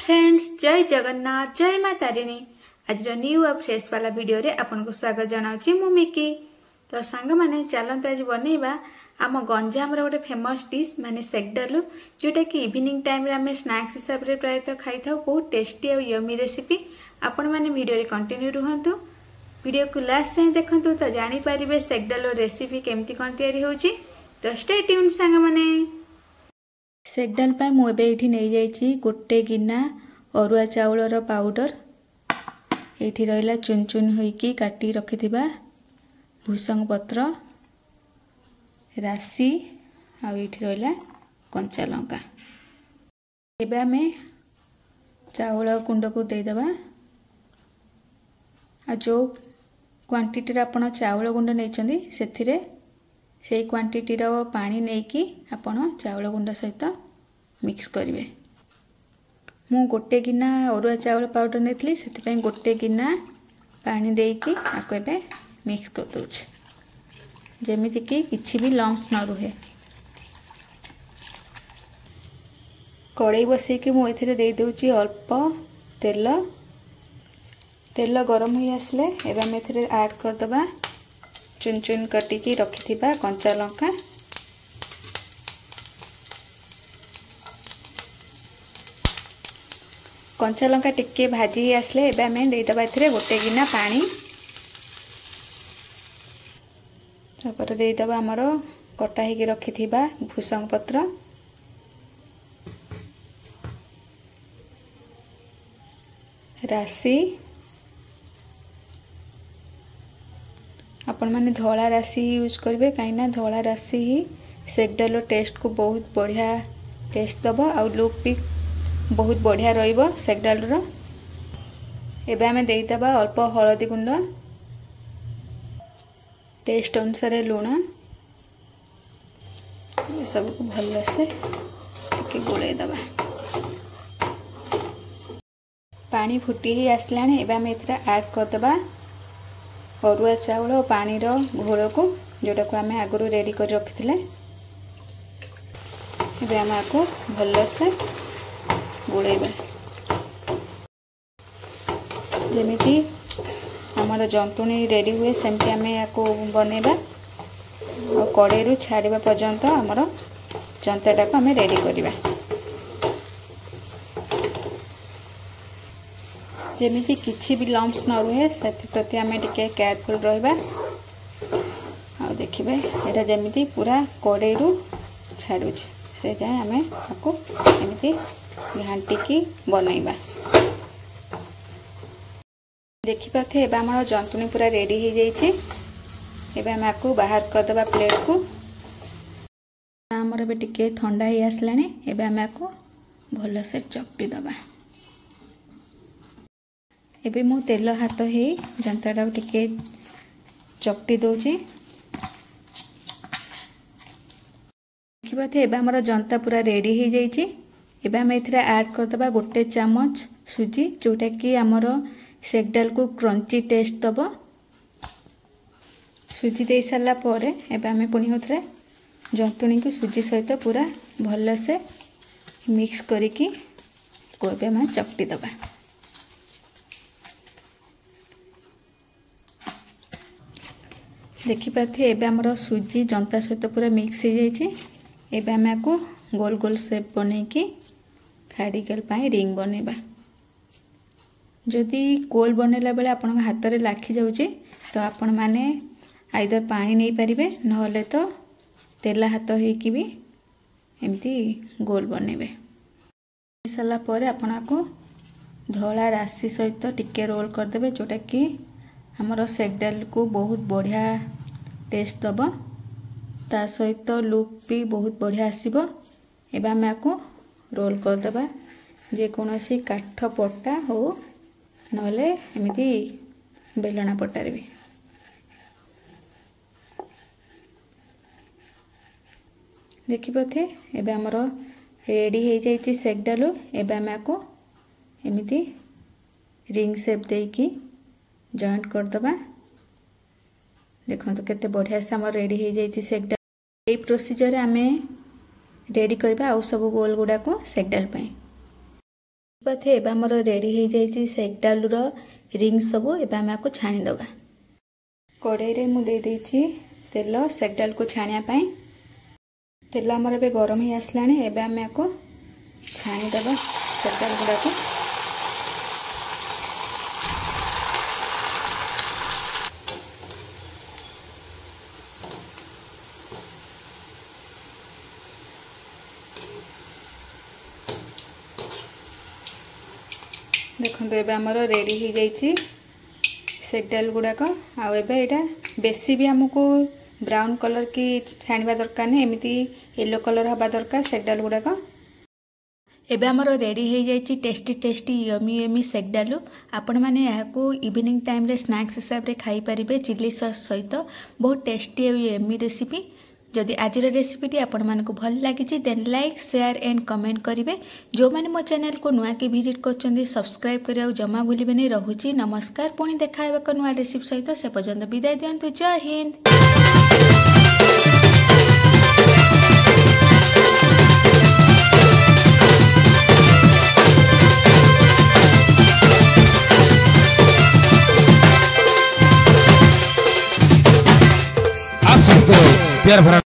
Friends, जय जगन्नाथ, जय माँ तारिणी। आज न्यू और फ्रेश वाला वीडियो रे आपन को स्वागत जनाउची मु मिकी। तो सांग माने चलते आज बनैबा आम गंजाम रो गोटे फेमस डिश माने सेकडालू, जोटा कि इवनिंग टाइम रे आमे स्नैक्स हिसाब रे प्राय तो खाई थाउ। बहुत टेस्टी और यमी रेसिपी। आपण माने वीडियो रे कंटिन्यू रहंतु, वीडियो को लास्ट जाए देखंतु तो जानि परिबे सेकडालू रेसिपी केमती कोन तयारी होची। तो स्टे ट्यून सांग माने। सेकडाल पाई मु एबे एठी नै जाईची गोटे गिना अरुआ चाउलर पाउडर। एठी रहिला चुन चुन होईकी काटी रखिथिबा भूसंग पत्र, राशि आ एठी रहिला कंचा लंका। एबे आमे चाउल कुंड को दे देबा। आ जो क्वांटिटी रे आपण चाउल गुंड नैचंदी सेथिरे से क्वांटिटी रो पानी नेकी आपण चाउल गुंड सहित मिक्स करिवे। मु गोटे गिना अरुआ चाउल पाउडर नेथली, सेति गोटे गिना पानी देकी आको एबे मिक्स कर दोछ, जेमिति कि किछि भी लम्स न रुहे। कड़ाई बसई कि मु एथिरे दे दोची अल्प तेल। तेल गरम हो आसले एबे हम एथिरे ऐड कर दबा चुन चुन कटिकी रखिथिबा कंचा लंका। कंचा लंका टिके भाजी आसले एबे हमें दे दबा एथिरे गोटे गिना पानी। तापर दे दबा हमरो कटा हेकी रखिथिबा भूसंग पत्र, राशि। आपण माने धला राशि यूज करेंगे, कहीं धला राशि ही सेकडालो टेस्ट को बहुत बढ़िया टेस्ट दब आ लुक भी बहुत बढ़िया रहिबो सेकडाल रो। एबे हमें दे दबा अल्प हळदी गुंड, टेस्ट अनुसार लूण। ये सब को भल से टिके गोले दबा। पानी फुटी ही आसलानी एबे हम एथरा ऐड कर दबा अरुआ चाउल और पानी रो घोल को, जोटा को आमे आगु रेडी कर रखिथिले। एबे हम आको भल से गोलेबा, जेमिति हमर जंतुणी रेडी हुए सेमति आमे आको बनेबा। और कड़ाई रु छाड़ीबा पर्यंत हमर जंताटा को आमे रेडी करिबा, जेमिति किछि भी लम्स न रुहे सेति प्रति आमे टिके केयरफुल रहबा। आ देखिबे एटा जेमिति पूरा कड़ाई रु छाडुछ से जाय आमे आको एमिति घांटी की बनैबा। देखिपाथे एबे हमर जंतुनी पूरा रेडी हो जाइछि। एबे हम आको बाहर कर देबा प्लेट को। हमर एबे टिके ठंडा ही आसलानी। एबे हम आको भल से चकटी दबा। एबे मु तेल हाथ हे जंताटा टिके चकटी दोची। देखिबाथे एबे हमर जंता पूरा रेडी हो जाइछि। एबे हम एथिरा ऐड कर दबा गोटे चम्मच सुजी, जोटा कि हमर सेकडाल को क्रंची टेस्ट दबो। सुजी दे सारा परे एबे हम पुनी होथरे जंतुणी को सुजी सहित पूरा भल से मिक्स करिकी को एबे हम चकटी दबा। देखिपाथे एबे हमर सुजी जंता सहित पूरा मिक्स हो जाइछि। एबे हम आको गोल गोल शेप बनेकी खाड़ीगल पाई रिंग बनेबा। जदि गोल बनेला बेले आपन हाथ रे लाखी जाउछि तो आपण माने आइदर पानी नहीं पारिबे, नहले तो तेला हाथ होइकी भी एमती गोल बनेबे। साला परे आपण आको धला राशि सहित टिके रोल कर देबे, जोटा कि हमर सेकडाल को बहुत बढ़िया टेस्ट दब। ता सहित लुक भी बहुत बढ़िया आसीबो। एबे हम आको रोल कर देबा जे कोनोसी काठ पट्टा हो नले एमिति बेलना पट्टारे भी। देखिपथे एबे हमर रेडी हो जाइछि सेकडालू। एबे हम आको एमिति रिंग शेप देकी जॉइंट कर दबा। देखो तो केते बढ़िया से हमर रेडी हो जाइछि सेकडाल। ए प्रोसीजर आमे रेडी करबा आ सब गोल गुडा को सेकडाल पई। बाथे एबे हमर रेडी हो जाइए सेगडालूर रिंग सब। एबे आम आपको छाणीदबा। कड़ाई रे मु दे देछि तेल सेगडाल को छाणिया पई। तेल हमर एबे गरम ही आसलाणी। एबे आम आपको छाणीदबा सेगडाल गुडा को। देखो एबे हमर रेडी हो जाइए सेगडाल गुड़ाक। आबे बेसी भी हमको ब्राउन कलर की छाणवा दरकार नहीं, एमती येलो कलर हवा दरकार सेगडाल गुड़ाक। एबे हमर रेडी हो जाइए टेस्टी टेस्टी यमी यमी सेगडालू। आपण मैंने यहाँ इवनिंग टाइम रे स्नैक्स हिसाब रे खाई पारिबे चिली सॉस सहित। बहुत टेस्टी और यमी रेसिपी। जदि आज रेसिपीटी आपण मानक भल लगी then like share and comment करेंगे। जो मैंने मो चैनल को नुआ के विजिट कर सब्सक्राइब करने जमा भूलिए नहीं। रहुची नमस्कार। पुणी देखा एक नुआ रेसिपी सहित। से पर्यंत विदाय दिंतु। जय हिंद। प्यार भरा